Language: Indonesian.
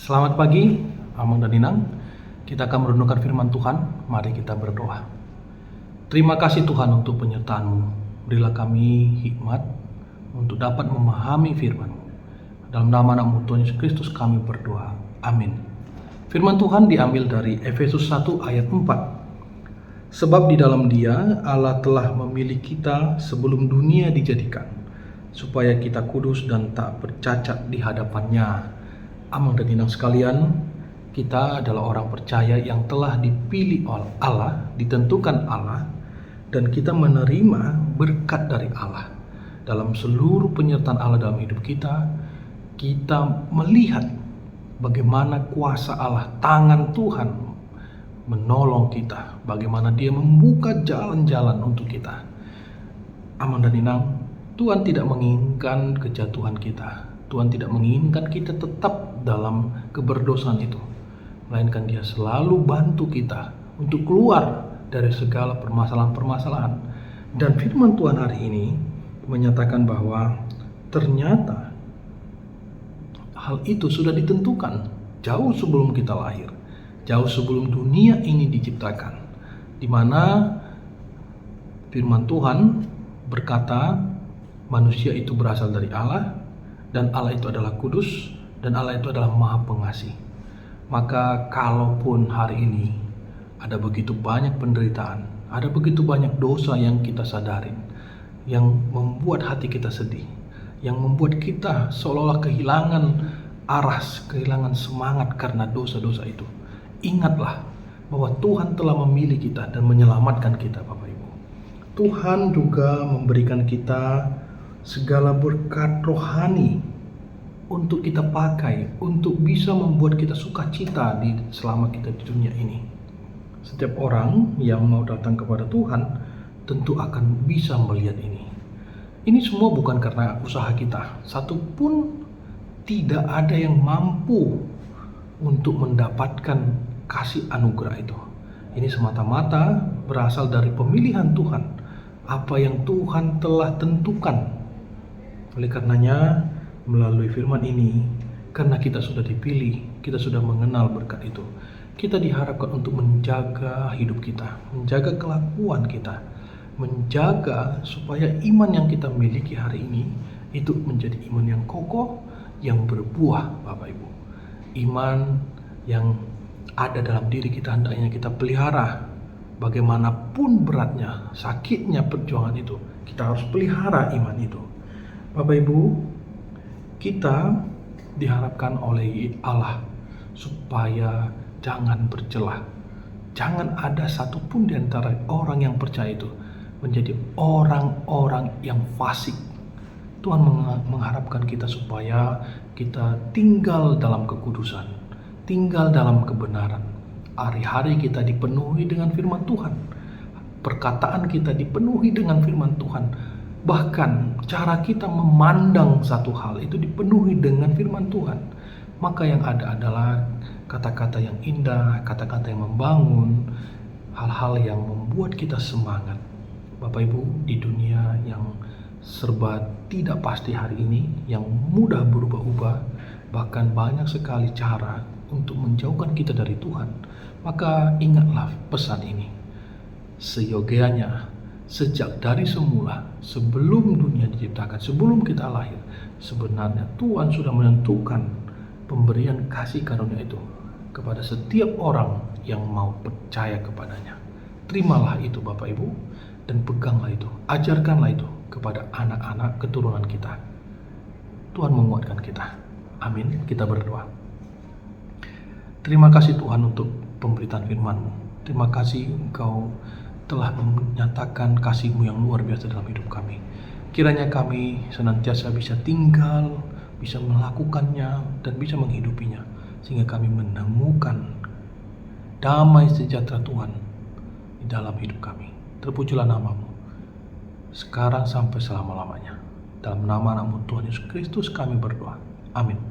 Selamat pagi, Amang dan Ninang. Kita akan merenungkan firman Tuhan. Mari kita berdoa. Terima kasih Tuhan untuk penyertaan-Mu. Berilah kami hikmat untuk dapat memahami firman-Mu. Dalam nama anak-Mu Tuhan Yesus Kristus kami berdoa. Amin. Firman Tuhan diambil dari Efesus 1 ayat 4. Sebab di dalam Dia Allah telah memilih kita sebelum dunia dijadikan, supaya kita kudus dan tak bercacat di hadapan-Nya. Amang dan Ninang sekalian, kita adalah orang percaya yang telah dipilih oleh Allah, ditentukan Allah, dan kita menerima berkat dari Allah. Dalam seluruh penyertaan Allah dalam hidup kita, kita melihat bagaimana kuasa Allah, tangan Tuhan menolong kita, bagaimana Dia membuka jalan-jalan untuk kita. Amang dan Ninang, Tuhan tidak menginginkan kejatuhan kita. Tuhan tidak menginginkan kita tetap dalam keberdosaan itu, melainkan Dia selalu bantu kita untuk keluar dari segala permasalahan-permasalahan. Dan firman Tuhan hari ini menyatakan bahwa ternyata hal itu sudah ditentukan jauh sebelum kita lahir, jauh sebelum dunia ini diciptakan, di mana firman Tuhan berkata manusia itu berasal dari Allah, dan Allah itu adalah kudus, dan Allah itu adalah maha pengasih. Maka kalaupun hari ini ada begitu banyak penderitaan, ada begitu banyak dosa yang kita sadarin, yang membuat hati kita sedih, yang membuat kita seolah-olah kehilangan arah, kehilangan semangat karena dosa-dosa itu, ingatlah bahwa Tuhan telah memilih kita dan menyelamatkan kita, Bapak Ibu. Tuhan juga memberikan kita segala berkat rohani untuk kita pakai, untuk bisa membuat kita sukacita selama kita di dunia ini. Setiap orang yang mau datang kepada Tuhan tentu akan bisa melihat ini. Ini semua bukan karena usaha kita. Satupun tidak ada yang mampu untuk mendapatkan kasih anugerah itu. Ini semata-mata berasal dari pemilihan Tuhan, apa yang Tuhan telah tentukan. Oleh karenanya, melalui firman ini, karena kita sudah dipilih, kita sudah mengenal berkat itu, kita diharapkan untuk menjaga hidup kita, menjaga kelakuan kita, menjaga supaya iman yang kita miliki hari ini itu menjadi iman yang kokoh, yang berbuah, Bapak Ibu. Iman yang ada dalam diri kita hendaknya kita pelihara. Bagaimanapun beratnya, sakitnya perjuangan itu, kita harus pelihara iman itu. Bapak Ibu, kita diharapkan oleh Allah supaya jangan bercelah. Jangan ada satupun di antara orang yang percaya itu menjadi orang-orang yang fasik. Tuhan mengharapkan kita supaya kita tinggal dalam kekudusan, tinggal dalam kebenaran. Hari-hari kita dipenuhi dengan firman Tuhan. Perkataan kita dipenuhi dengan firman Tuhan. Bahkan cara kita memandang satu hal itu dipenuhi dengan firman Tuhan. Maka yang ada adalah kata-kata yang indah, kata-kata yang membangun, hal-hal yang membuat kita semangat. Bapak Ibu, di dunia yang serba tidak pasti hari ini, yang mudah berubah-ubah, bahkan banyak sekali cara untuk menjauhkan kita dari Tuhan, maka ingatlah pesan ini. Seyogianya, sejak dari semula, sebelum dunia diciptakan, sebelum kita lahir, sebenarnya Tuhan sudah menentukan pemberian kasih karunia itu kepada setiap orang yang mau percaya kepadanya. Terimalah itu Bapak Ibu, dan peganglah itu, ajarkanlah itu kepada anak-anak keturunan kita. Tuhan menguatkan kita. Amin. Kita berdoa. Terima kasih Tuhan untuk pemberitaan firman-Mu. Terima kasih Engkau telah menyatakan kasih-Mu yang luar biasa dalam hidup kami. Kiranya kami senantiasa bisa tinggal, bisa melakukannya, dan bisa menghidupinya, sehingga kami menemukan damai sejahtera Tuhan di dalam hidup kami. Terpujilah nama-Mu, sekarang sampai selama-lamanya. Dalam nama anak-Mu Tuhan Yesus Kristus kami berdoa. Amin.